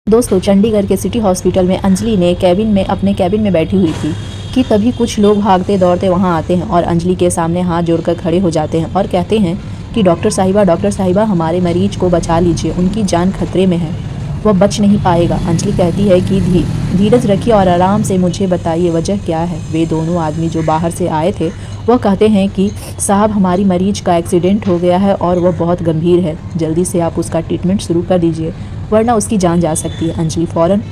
दोस्तों, चंडीगढ़ के city hospital में अंजलि ने अपने कैबिन में बैठी हुई थी कि तभी कुछ लोग भागते दौड़ते वहां आते हैं और अंजलि के सामने हाथ जोड़कर खड़े हो जाते हैं और कहते हैं कि डॉक्टर साहिबा हमारे मरीज को बचा लीजिए, उनकी जान खतरे में है, वह बच नहीं पाएगा। अंजलि कहती है कि धीरज रखिए और आराम से मुझे बताइए वजह क्या है। वे दोनों आदमी जो बाहर से आए थे वह कहते हैं कि साहब, हमारी मरीज का एक्सीडेंट हो गया है और वह बहुत गंभीर है, जल्दी से आप उसका ट्रीटमेंट शुरू कर दीजिए वरना उसकी जान जा सकती है। अंजलि फ़ौरन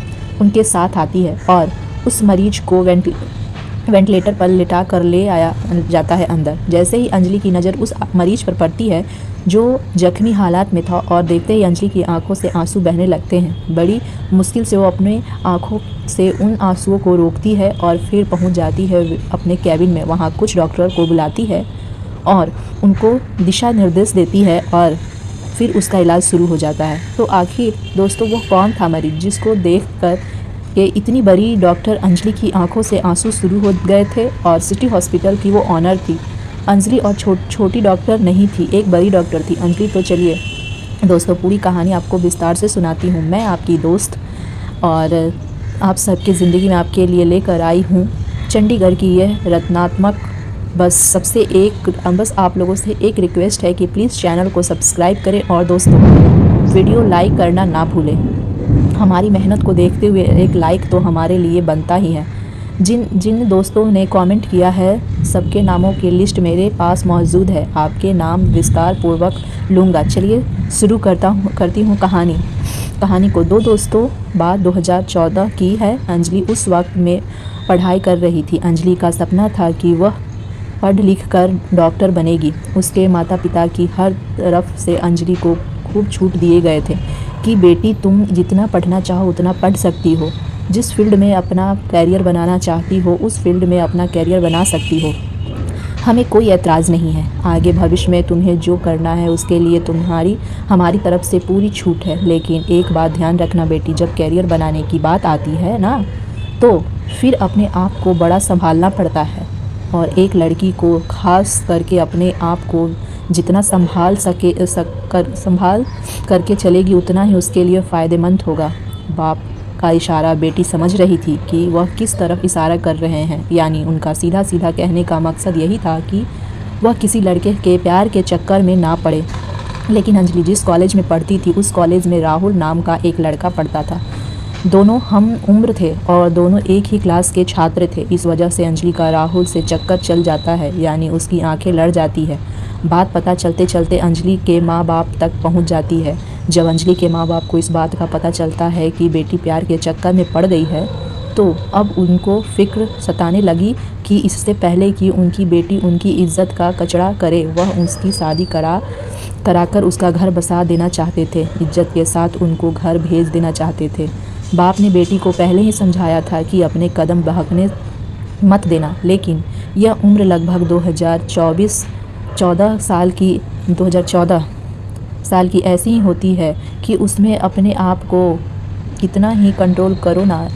उनके साथ आती है और उस मरीज को वेंटिलेटर पर लिटा कर ले आया जाता है अंदर। जैसे ही अंजलि की नज़र उस मरीज पर पड़ती है जो जख्मी हालात में था और देखते ही अंजलि की आंखों से आंसू बहने लगते हैं। बड़ी मुश्किल से वो अपने आंखों से उन आंसुओं को रोकती है और फिर पहुंच जाती है अपने कैबिन में। वहाँ कुछ डॉक्टर को बुलाती है और उनको दिशा निर्देश देती है और फिर उसका इलाज शुरू हो जाता है। तो आखिर दोस्तों, वो कौन था मरीज जिसको देखकर कि इतनी बड़ी डॉक्टर अंजलि की आंखों से आंसू शुरू हो गए थे? और सिटी हॉस्पिटल की वो ऑनर थी अंजलि और छोटी डॉक्टर नहीं थी, एक बड़ी डॉक्टर थी अंजलि। तो चलिए दोस्तों, पूरी कहानी आपको विस्तार से सुनाती हूँ। मैं आपकी दोस्त और आप सबकी ज़िंदगी में आपके लिए लेकर आई हूँ चंडीगढ़ की यह रत्नात्मक। बस आप लोगों से एक रिक्वेस्ट है कि प्लीज़ चैनल को सब्सक्राइब करें और दोस्तों वीडियो लाइक करना ना भूलें। हमारी मेहनत को देखते हुए एक लाइक तो हमारे लिए बनता ही है। जिन दोस्तों ने कमेंट किया है सबके नामों की लिस्ट मेरे पास मौजूद है, आपके नाम विस्तार पूर्वक लूँगा। चलिए शुरू करती हूँ कहानी को। दो दोस्तों बात 2014 की है। अंजलि उस वक्त में पढ़ाई कर रही थी। अंजलि का सपना था कि वह पढ़ लिख कर डॉक्टर बनेगी। उसके माता पिता की हर तरफ से अंजलि को खूब छूट दिए गए थे कि बेटी, तुम जितना पढ़ना चाहो उतना पढ़ सकती हो, जिस फील्ड में अपना कैरियर बनाना चाहती हो उस फील्ड में अपना कैरियर बना सकती हो, हमें कोई ऐतराज़ नहीं है। आगे भविष्य में तुम्हें जो करना है उसके लिए हमारी तरफ से पूरी छूट है। लेकिन एक बात ध्यान रखना बेटी, जब कैरियर बनाने की बात आती है ना, तो फिर अपने आप को बड़ा संभालना पड़ता है और एक लड़की को खास करके अपने आप को जितना संभाल करके चलेगी उतना ही उसके लिए फ़ायदेमंद होगा। बाप का इशारा बेटी समझ रही थी कि वह किस तरफ इशारा कर रहे हैं, यानी उनका सीधा सीधा कहने का मकसद यही था कि वह किसी लड़के के प्यार के चक्कर में ना पड़े। लेकिन अंजलि जिस कॉलेज में पढ़ती थी उस कॉलेज में राहुल नाम का एक लड़का पढ़ता था। दोनों हम उम्र थे और दोनों एक ही क्लास के छात्र थे। इस वजह से अंजलि का राहुल से चक्कर चल जाता है, यानी उसकी आंखें लड़ जाती है। बात पता चलते चलते अंजलि के माँ बाप तक पहुँच जाती है। जब अंजलि के माँ बाप को इस बात का पता चलता है कि बेटी प्यार के चक्कर में पड़ गई है, तो अब उनको फ़िक्र सताने लगी कि इससे पहले कि उनकी बेटी उनकी इज्जत का कचरा करे, वह उसकी शादी कराकर उसका घर बसा देना चाहते थे। इज्जत के साथ उनको घर भेज देना चाहते थे। बाप ने बेटी को पहले ही समझाया था कि अपने कदम बहकने मत देना, लेकिन यह उम्र लगभग 2014 साल की ऐसी ही होती है कि उसमें अपने आप को कितना ही कंट्रोल करो ना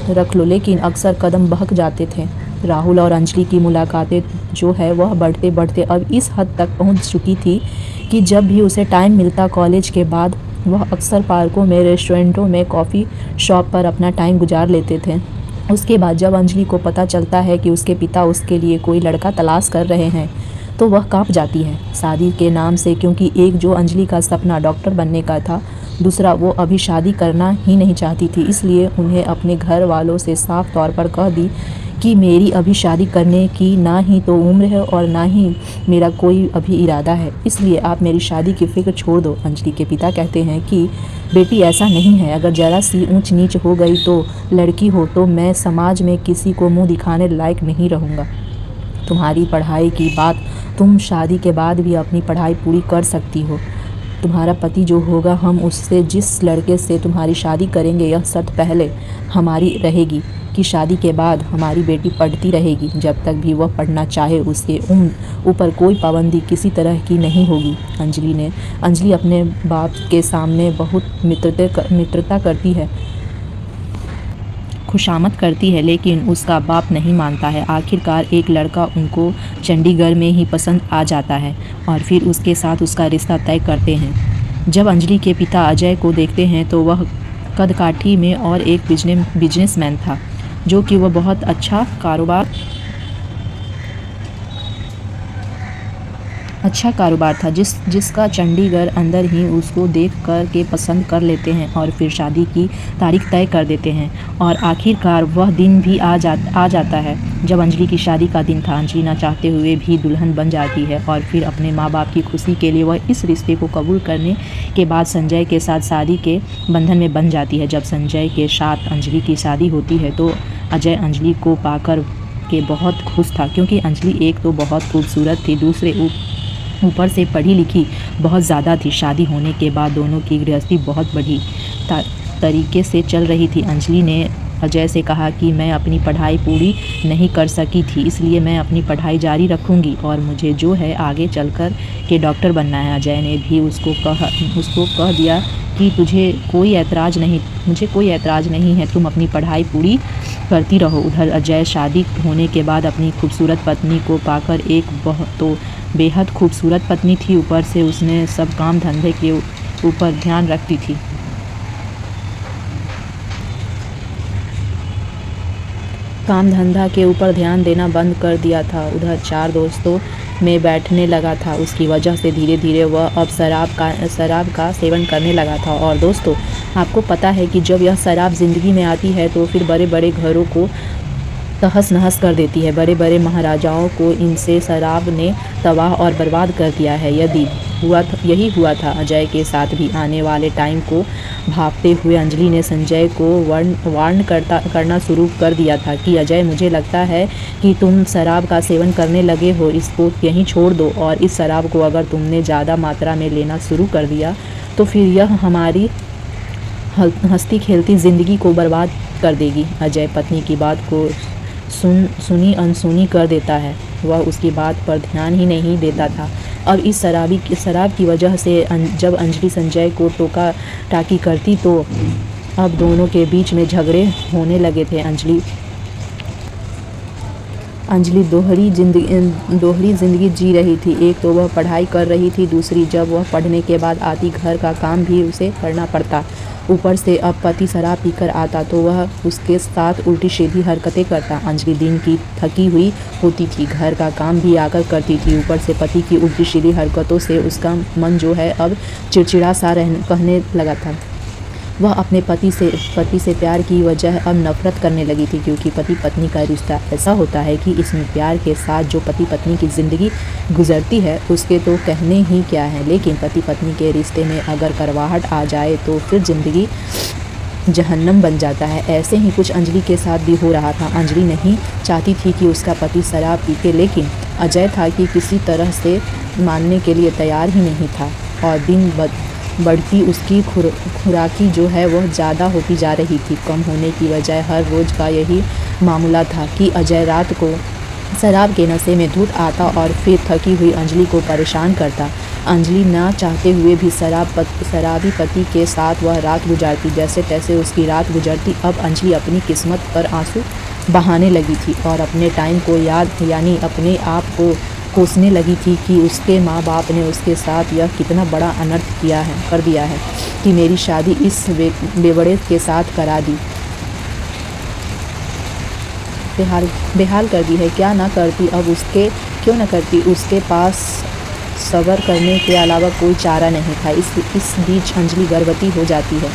रख लो, लेकिन अक्सर कदम बहक जाते थे। राहुल और अंजलि की मुलाकातें जो है वह बढ़ते बढ़ते अब इस हद तक पहुंच चुकी थी कि जब भी उसे टाइम मिलता कॉलेज के बाद वह अक्सर पार्कों में, रेस्टोरेंटों में, कॉफ़ी शॉप पर अपना टाइम गुजार लेते थे। उसके बाद जब अंजलि को पता चलता है कि उसके पिता उसके लिए कोई लड़का तलाश कर रहे हैं तो वह कांप जाती है शादी के नाम से, क्योंकि एक जो अंजलि का सपना डॉक्टर बनने का था, दूसरा वो अभी शादी करना ही नहीं चाहती थी। इसलिए उन्हें अपने घर वालों से साफ तौर पर कह दी कि मेरी अभी शादी करने की ना ही तो उम्र है और ना ही मेरा कोई अभी इरादा है, इसलिए आप मेरी शादी की फ़िक्र छोड़ दो। अंजलि के पिता कहते हैं कि बेटी ऐसा नहीं है, अगर ज़रा सी ऊंच नीच हो गई तो लड़की हो तो मैं समाज में किसी को मुंह दिखाने लायक नहीं रहूँगा। तुम्हारी पढ़ाई की बात, तुम शादी के बाद भी अपनी पढ़ाई पूरी कर सकती हो। तुम्हारा पति जो होगा, हम उससे जिस लड़के से तुम्हारी शादी करेंगे यह शर्त पहले हमारी रहेगी कि शादी के बाद हमारी बेटी पढ़ती रहेगी। जब तक भी वह पढ़ना चाहे उसके ऊपर कोई पाबंदी किसी तरह की नहीं होगी। अंजलि अपने बाप के सामने बहुत मित्रता करती है, खुशामद करती है, लेकिन उसका बाप नहीं मानता है। आखिरकार एक लड़का उनको चंडीगढ़ में ही पसंद आ जाता है और फिर उसके साथ उसका रिश्ता तय करते हैं। जब अंजलि के पिता अजय को देखते हैं तो वह कदकाठी में और एक बिजनेसमैन था, जो कि वह बहुत अच्छा कारोबार था, जिसका चंडीगढ़ अंदर ही उसको देख कर के पसंद कर लेते हैं और फिर शादी की तारीख तय कर देते हैं। और आखिरकार वह दिन भी आ जाता है जब अंजलि की शादी का दिन था। अंजलि ना चाहते हुए भी दुल्हन बन जाती है और फिर अपने माँ बाप की खुशी के लिए वह इस रिश्ते को कबूल करने के बाद संजय के साथ शादी के बंधन में बन जाती है। जब संजय के साथ अंजलि की शादी होती है तो अजय अंजलि को पाकर के बहुत खुश था, क्योंकि अंजलि एक तो बहुत खूबसूरत थी, दूसरे ऊपर से पढ़ी लिखी बहुत ज़्यादा थी। शादी होने के बाद दोनों की गृहस्थी बहुत बढ़ी तरीके से चल रही थी। अंजलि ने अजय से कहा कि मैं अपनी पढ़ाई पूरी नहीं कर सकी थी, इसलिए मैं अपनी पढ़ाई जारी रखूंगी और मुझे जो है आगे चलकर के डॉक्टर बनना है। अजय ने भी उसको कह दिया कि मुझे कोई ऐतराज़ नहीं है, तुम अपनी पढ़ाई पूरी करती रहो। उधर अजय शादी होने के बाद अपनी खूबसूरत पत्नी को पाकर बेहद खूबसूरत पत्नी थी, ऊपर से उसने सब काम धंधे के ऊपर ध्यान रखती थी। काम धंधा के ऊपर ध्यान देना बंद कर दिया था। उधर चार दोस्तों में बैठने लगा था, उसकी वजह से धीरे धीरे वह अब शराब का सेवन करने लगा था। और दोस्तों, आपको पता है कि जब यह शराब ज़िंदगी में आती है तो फिर बड़े बड़े घरों को तहस नहस कर देती है। बड़े बड़े महाराजाओं को इनसे शराब ने तबाह और बर्बाद कर दिया है। यही हुआ था अजय के साथ भी। आने वाले टाइम को भांपते हुए अंजलि ने संजय को वार्न करना शुरू कर दिया था कि अजय, मुझे लगता है कि तुम शराब का सेवन करने लगे हो, इसको यहीं छोड़ दो। और इस शराब को अगर तुमने ज़्यादा मात्रा में लेना शुरू कर दिया तो फिर यह हमारी हंसती खेलती ज़िंदगी को बर्बाद कर देगी। अजय पत्नी की बात को सुनी अनसुनी कर देता है, वह उसकी बात पर ध्यान ही नहीं देता था। अब इस शराब की वजह से जब अंजलि संजय को टोका टाकी करती तो अब दोनों के बीच में झगड़े होने लगे थे। अंजलि दोहरी जिंदगी जी रही थी। एक तो वह पढ़ाई कर रही थी, दूसरी जब वह पढ़ने के बाद आती घर का काम भी उसे करना पड़ता। ऊपर से अब पति शराब पीकर आता तो वह उसके साथ उल्टी सीधी हरकतें करता। अंजलि दिन की थकी हुई होती थी, घर का काम भी आकर करती थी, ऊपर से पति की उल्टी सीधी हरकतों से उसका मन जो है अब चिड़चिड़ा सा कहने लगा था। वह अपने पति से प्यार की वजह अब नफरत करने लगी थी, क्योंकि पति पत्नी का रिश्ता ऐसा होता है कि इसमें प्यार के साथ जो पति पत्नी की ज़िंदगी गुजरती है उसके तो कहने ही क्या है, लेकिन पति पत्नी के रिश्ते में अगर करवाहट आ जाए तो फिर ज़िंदगी जहन्नम बन जाता है। ऐसे ही कुछ अंजलि के साथ भी हो रहा था। अंजलि नहीं चाहती थी कि उसका पति शराब पीते, लेकिन अजय था कि किसी तरह से मानने के लिए तैयार ही नहीं था। और दिन बढ़ती उसकी खुराकी जो है वह ज़्यादा होती जा रही थी। कम होने की बजाय हर रोज़ का यही मामला था कि अजय रात को शराब के नशे में धुत आता और फिर थकी हुई अंजलि को परेशान करता। अंजलि ना चाहते हुए भी शराबी पति के साथ वह रात गुजारती। जैसे तैसे उसकी रात गुजरती। अब अंजलि अपनी किस्मत पर आंसू बहाने लगी थी और अपने टाइम को यानी अपने आप को कोसने लगी थी कि उसके माँ बाप ने उसके साथ यह कितना बड़ा अनर्थ कर दिया है कि मेरी शादी इस बेवड़े के साथ करा दी, बेहाल कर दी है। क्यों ना करती, उसके पास सब्र करने के अलावा कोई चारा नहीं था। इस बीच अंजलि गर्भवती हो जाती है।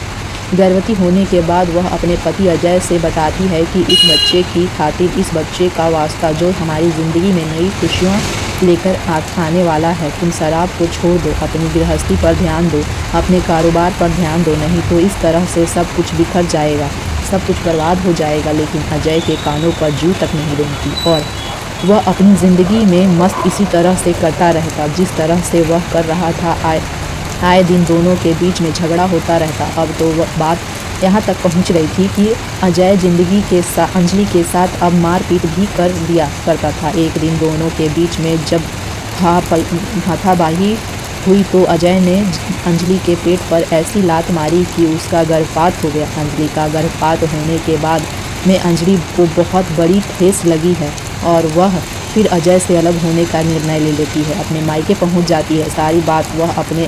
गर्भवती होने के बाद वह अपने पति अजय से बताती है कि इस बच्चे की खातिर, इस बच्चे का वास्ता जो हमारी ज़िंदगी में नई खुशियाँ लेकर आने वाला है, तुम शराब को छोड़ दो, अपनी गृहस्थी पर ध्यान दो, अपने कारोबार पर ध्यान दो, नहीं तो इस तरह से सब कुछ बिखर जाएगा, सब कुछ बर्बाद हो जाएगा। लेकिन अजय के कानों पर जू तक नहीं रेंगती और वह अपनी ज़िंदगी में मस्त इसी तरह से करता रहता जिस तरह से वह कर रहा था। आए दिन दोनों के बीच में झगड़ा होता रहता। अब तो वह बात यहाँ तक पहुँच गई थी कि अजय अंजलि के साथ अब मारपीट भी कर दिया करता था। एक दिन दोनों के बीच में जब हाथापाई हुई तो अजय ने अंजलि के पेट पर ऐसी लात मारी कि उसका गर्भपात हो गया। अंजलि का गर्भपात होने के बाद में अंजलि को बहुत बड़ी ठेस लगी है और वह फिर अजय से अलग होने का निर्णय ले लेती है। अपने मायके पहुंच जाती है। सारी बात वह अपने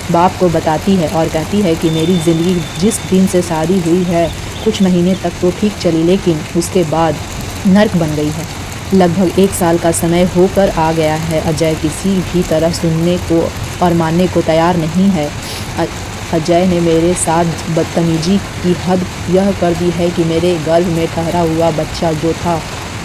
बाप को बताती है और कहती है कि मेरी ज़िंदगी जिस दिन से शादी हुई है कुछ महीने तक तो ठीक चली, लेकिन उसके बाद नर्क बन गई है। लगभग 1 साल का समय होकर आ गया है। अजय किसी भी तरह सुनने को और मानने को तैयार नहीं है। अजय ने मेरे साथ बदतमीजी की हद यह कर दी है कि मेरे गर्भ में ठहरा हुआ बच्चा जो था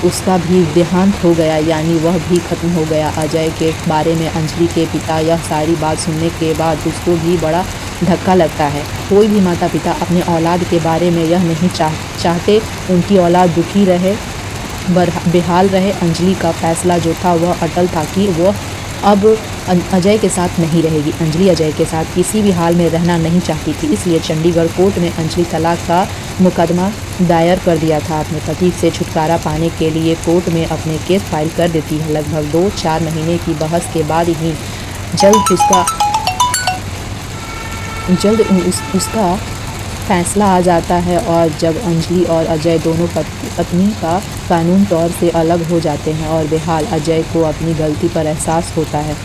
उसका भी देहांत हो गया, यानी वह भी खत्म हो गया। अजय के बारे में अंजलि के पिता यह सारी बात सुनने के बाद उसको भी बड़ा धक्का लगता है। कोई भी माता पिता अपने औलाद के बारे में यह नहीं चाहते उनकी औलाद दुखी रहे, बेहाल रहे। अंजलि का फैसला जो था वह अटल था कि वह अब अजय के साथ नहीं रहेगी। अंजलि अजय के साथ किसी भी हाल में रहना नहीं चाहती थी, इसलिए चंडीगढ़ कोर्ट में अंजलि तलाक का मुकदमा दायर कर दिया था। अपने पति से छुटकारा पाने के लिए कोर्ट में अपने केस फाइल कर देती है। लगभग 2-4 महीने की बहस के बाद ही उसका फैसला आ जाता है, और जब अंजलि और अजय दोनों पत्नी का कानून तौर से अलग हो जाते हैं और बेहाल अजय को अपनी गलती पर एहसास होता है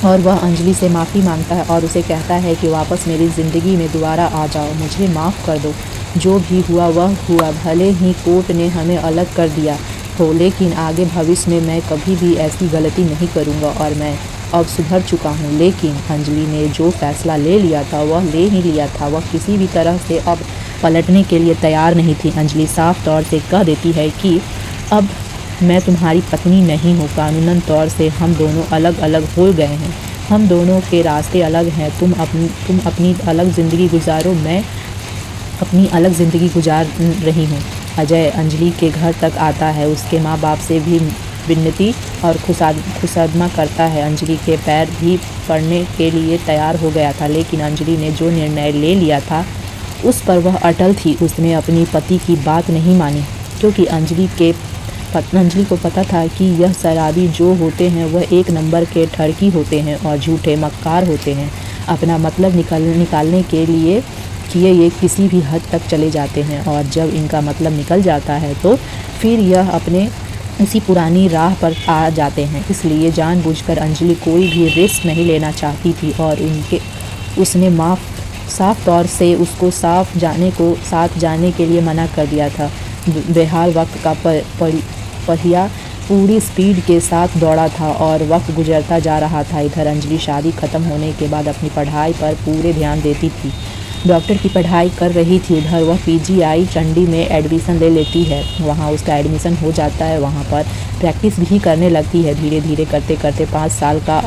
और वह अंजलि से माफ़ी मांगता है और उसे कहता है कि वापस मेरी ज़िंदगी में दोबारा आ जाओ, मुझे माफ़ कर दो। जो भी हुआ वह हुआ, भले ही कोर्ट ने हमें अलग कर दिया हो, लेकिन आगे भविष्य में मैं कभी भी ऐसी गलती नहीं करूँगा और मैं अब सुधर चुका हूँ। लेकिन अंजलि ने जो फैसला ले लिया था वह ले ही लिया था। वह किसी भी तरह से अब पलटने के लिए तैयार नहीं थी। अंजलि साफ तौर से कह देती है कि अब मैं तुम्हारी पत्नी नहीं हूँ। कानूनन तौर से हम दोनों अलग अलग हो गए हैं, हम दोनों के रास्ते अलग हैं। तुम अपनी अलग ज़िंदगी गुजारो, मैं अपनी अलग ज़िंदगी गुजार रही हूँ। अजय अंजलि के घर तक आता है, उसके माँ बाप से भी विनती और खुशादमा करता है। अंजलि के पैर भी पड़ने के लिए तैयार हो गया था, लेकिन अंजलि ने जो निर्णय ले लिया था उस पर वह अटल थी। उसने अपनी पति की बात नहीं मानी, क्योंकि अंजलि को पता था कि यह शराबी जो होते हैं वह 1 नंबर के ठरकी होते हैं और झूठे मक्कार होते हैं। अपना मतलब निकालने के लिए ये किसी भी हद तक चले जाते हैं, और जब इनका मतलब निकल जाता है तो फिर यह अपने उसी पुरानी राह पर आ जाते हैं। इसलिए जानबूझकर अंजलि कोई भी रिस्क नहीं लेना चाहती थी और उसने साफ तौर से उसको साथ जाने के लिए मना कर दिया था। बेहाल वक्त का पहिया पूरी स्पीड के साथ दौड़ा था और वक्त गुजरता जा रहा था। इधर अंजलि शादी ख़त्म होने के बाद अपनी पढ़ाई पर पूरे ध्यान देती थी, डॉक्टर की पढ़ाई कर रही थी। उधर वह PGI चंडी में एडमिशन ले लेती है। वहाँ उसका एडमिशन हो जाता है, वहाँ पर प्रैक्टिस भी करने लगती है। धीरे धीरे करते करते 5 साल का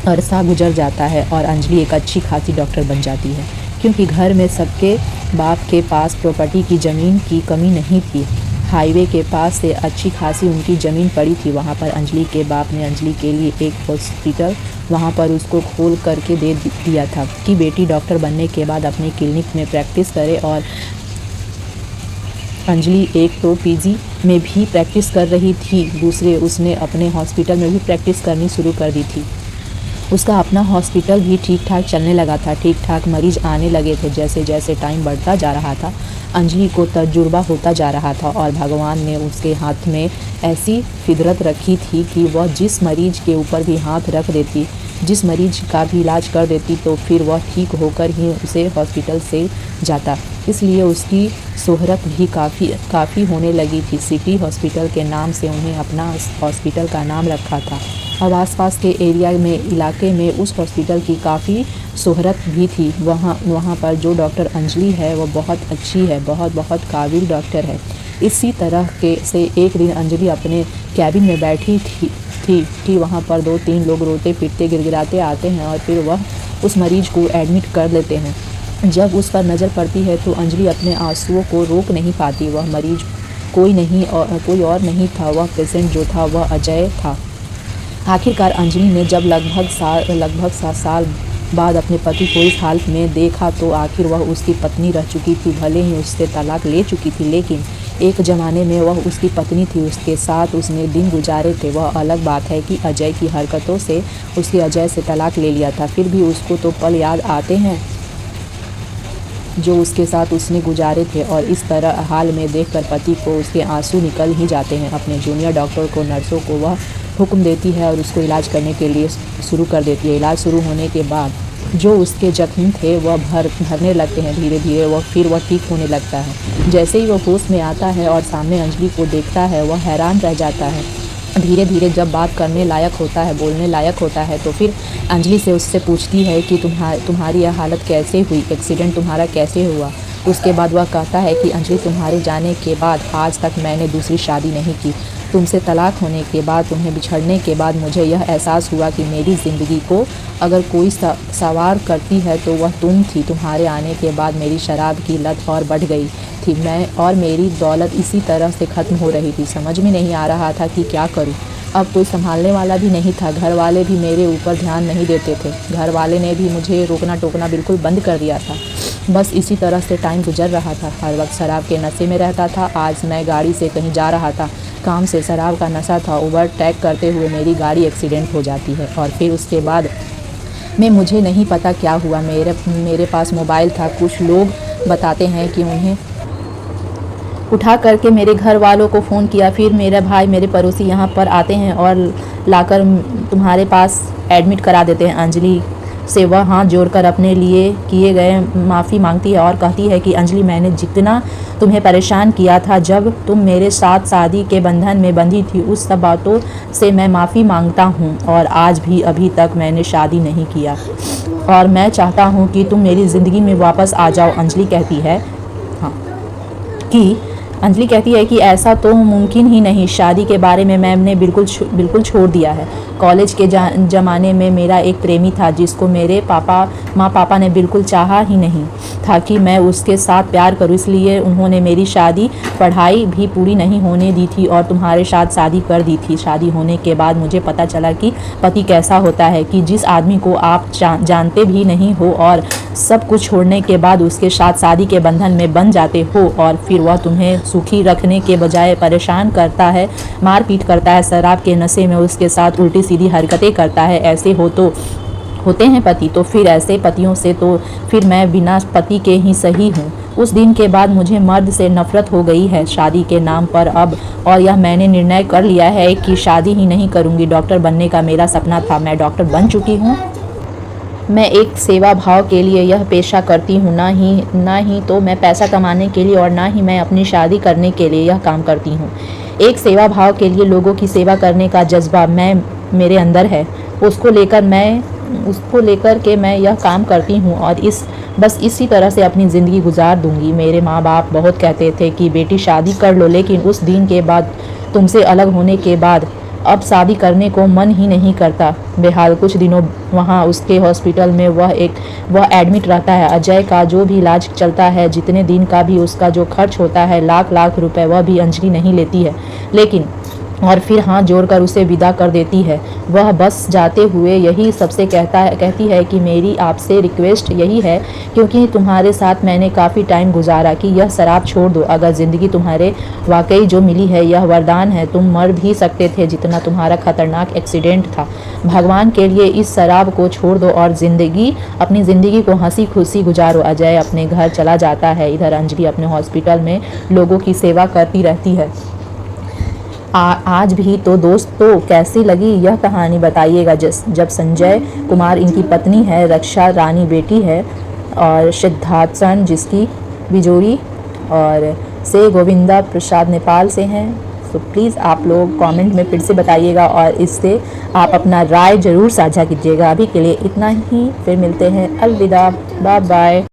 अरसा गुजर जाता है और अंजलि एक अच्छी खासी डॉक्टर बन जाती है, क्योंकि घर में सबके बाप के पास प्रॉपर्टी की ज़मीन की कमी नहीं थी। हाईवे के पास से अच्छी खासी उनकी ज़मीन पड़ी थी। वहाँ पर अंजलि के बाप ने अंजलि के लिए एक हॉस्पिटल वहाँ पर उसको खोल करके दे दिया था कि बेटी डॉक्टर बनने के बाद अपने क्लिनिक में प्रैक्टिस करे। और अंजलि एक तो PG में भी प्रैक्टिस कर रही थी, दूसरे उसने अपने हॉस्पिटल में भी प्रैक्टिस करनी शुरू कर दी थी। उसका अपना हॉस्पिटल भी ठीक ठाक चलने लगा था, ठीक ठाक मरीज आने लगे थे। जैसे जैसे टाइम बढ़ता जा रहा था अंजलि को तजुर्बा होता जा रहा था, और भगवान ने उसके हाथ में ऐसी फितरत रखी थी कि वह जिस मरीज के ऊपर भी हाथ रख देती, जिस मरीज का भी इलाज कर देती, तो फिर वह ठीक होकर ही उसे हॉस्पिटल से जाता। इसलिए उसकी शोहरत भी काफ़ी होने लगी थी। सिटी हॉस्पिटल के नाम से उन्हें अपना हॉस्पिटल का नाम रखा था। अब आसपास के इलाके में उस हॉस्पिटल की काफ़ी शोहरत भी थी। वहाँ पर जो डॉक्टर अंजलि है वो बहुत अच्छी है, बहुत काबिल डॉक्टर है। इसी तरह से एक दिन अंजलि अपने कैबिन में बैठी थी। वहाँ पर 2-3 लोग रोते पीटते गिड़गिड़ाते आते हैं और फिर वह उस मरीज को एडमिट कर लेते हैं। जब उस पर नज़र पड़ती है तो अंजलि अपने आंसुओं को रोक नहीं पाती। वह मरीज कोई और नहीं था, वह पेशेंट जो था वह अजय था। आखिरकार अंजलि ने जब लगभग 7 साल बाद अपने पति को इस हालत में देखा तो आखिर वह उसकी पत्नी रह चुकी थी। भले ही उससे तलाक ले चुकी थी, लेकिन एक ज़माने में वह उसकी पत्नी थी, उसके साथ उसने दिन गुजारे थे। वह अलग बात है कि अजय की हरकतों से उसके अजय से तलाक ले लिया था, फिर भी उसको तो पल याद आते हैं जो उसके साथ उसने गुजारे थे, और इस तरह हाल में देखकर पति को उसके आंसू निकल ही जाते हैं। अपने जूनियर डॉक्टर को, नर्सों को वह हुक्म देती है और उसको इलाज करने के लिए शुरू कर देती है। इलाज शुरू होने के बाद जो उसके जख्म थे वह भरने लगते हैं धीरे धीरे, फिर वह ठीक होने लगता है। जैसे ही वह होश में आता है और सामने अंजलि को देखता है, वह हैरान रह जाता है। धीरे धीरे जब बात करने लायक होता है, बोलने लायक होता है, तो फिर अंजलि से उससे पूछती है कि तुम्हारी यह हालत कैसे हुई, एक्सीडेंट तुम्हारा कैसे हुआ। उसके बाद वह कहता है कि अंजलि, तुम्हारे जाने के बाद आज तक मैंने दूसरी शादी नहीं की। तुमसे तलाक होने के बाद, तुम्हें बिछड़ने के बाद मुझे यह एहसास हुआ कि मेरी ज़िंदगी को अगर कोई सवार करती है तो वह तुम थी। तुम्हारे आने के बाद मेरी शराब की लत और बढ़ गई थी, और मेरी दौलत इसी तरह से ख़त्म हो रही थी। समझ में नहीं आ रहा था कि क्या करूं। अब कोई संभालने वाला भी नहीं था, घर वाले भी मेरे ऊपर ध्यान नहीं देते थे। घर वाले ने भी मुझे रोकना टोकना बिल्कुल बंद कर दिया था। बस इसी तरह से टाइम गुजर रहा था। हर वक्त शराब के नशे में रहता था। आज मैं गाड़ी से कहीं जा रहा था, काम से, शराब का नशा था। ओवरटेक करते हुए मेरी गाड़ी एक्सीडेंट हो जाती है, और फिर उसके बाद मुझे नहीं पता क्या हुआ। मेरे पास मोबाइल था। कुछ लोग बताते हैं कि उन्हें उठा करके मेरे घर वालों को फ़ोन किया। फिर मेरा भाई, मेरे पड़ोसी यहाँ पर आते हैं और लाकर तुम्हारे पास एडमिट करा देते हैं। अंजलि से वह हाथ जोड़कर अपने लिए किए गए माफ़ी मांगती है और कहती है कि अंजलि, मैंने जितना तुम्हें परेशान किया था जब तुम मेरे साथ शादी के बंधन में बंधी थी, उस सब बातों से मैं माफ़ी मांगता हूँ। और आज भी अभी तक मैंने शादी नहीं किया, और मैं चाहता हूँ कि तुम मेरी ज़िंदगी में वापस आ जाओ। अंजलि कहती है कि ऐसा तो मुमकिन ही नहीं। शादी के बारे में मैंने बिल्कुल छोड़ दिया है। कॉलेज के ज़माने में मेरा एक प्रेमी था जिसको मेरे माँ पापा ने बिल्कुल चाहा ही नहीं था कि मैं उसके साथ प्यार करूं, इसलिए उन्होंने मेरी शादी, पढ़ाई भी पूरी नहीं होने दी थी और तुम्हारे साथ शादी कर दी थी। शादी होने के बाद मुझे पता चला कि पति कैसा होता है, कि जिस आदमी को आप जानते भी नहीं हो और सब कुछ छोड़ने के बाद उसके साथ शादी के बंधन में बन जाते हो, और फिर वह तुम्हें सुखी रखने के बजाय परेशान करता है, मारपीट करता है, शराब के नशे में उसके साथ उल्टी सीधी हरकतें करता है। ऐसे होते हैं पति। तो फिर ऐसे पतियों से तो फिर मैं बिना पति के ही सही हूँ। उस दिन के बाद मुझे मर्द से नफरत हो गई है शादी के नाम पर अब, और यह मैंने निर्णय कर लिया है कि शादी ही नहीं करूँगी। डॉक्टर बनने का मेरा सपना था, मैं डॉक्टर बन चुकी हूँ। मैं एक सेवा भाव के लिए यह पेशा करती हूँ, ना ही तो मैं पैसा कमाने के लिए, और ना ही मैं अपनी शादी करने के लिए यह काम करती हूँ। एक सेवा भाव के लिए, लोगों की सेवा करने का जज्बा मेरे अंदर है। उसको लेकर के मैं यह काम करती हूँ, और बस इसी तरह से अपनी ज़िंदगी गुजार दूँगी। मेरे माँ बाप बहुत कहते थे कि बेटी शादी कर लो, लेकिन उस दिन के बाद, तुमसे अलग होने के बाद, अब शादी करने को मन ही नहीं करता। बेहाल कुछ दिनों वहाँ उसके हॉस्पिटल में वह एडमिट रहता है। अजय का जो भी इलाज चलता है, जितने दिन का भी उसका जो खर्च होता है, लाख रुपए, वह भी अंजलि नहीं लेती है, लेकिन और फिर हाथ जोड़कर उसे विदा कर देती है। वह बस जाते हुए यही सबसे कहती है कि मेरी आपसे रिक्वेस्ट यही है, क्योंकि तुम्हारे साथ मैंने काफ़ी टाइम गुजारा, कि यह शराब छोड़ दो। अगर ज़िंदगी तुम्हारे वाकई जो मिली है यह वरदान है, तुम मर भी सकते थे जितना तुम्हारा खतरनाक एक्सीडेंट था। भगवान के लिए इस शराब को छोड़ दो और अपनी ज़िंदगी को हंसी खुशी गुजारो। अजय अपने घर चला जाता है। इधर अंजलि अपने हॉस्पिटल में लोगों की सेवा करती रहती है। आज भी तो दोस्तों कैसी लगी यह कहानी बताइएगा। जब संजय कुमार इनकी पत्नी है, रक्षा रानी बेटी है, और सिद्धार्थन जिसकी बिजोरी, और से गोविंदा प्रसाद नेपाल से हैं। तो प्लीज़ आप लोग कमेंट में फिर से बताइएगा, और इससे आप अपना राय ज़रूर साझा कीजिएगा। अभी के लिए इतना ही, फिर मिलते हैं। अलविदा, बाय बाय।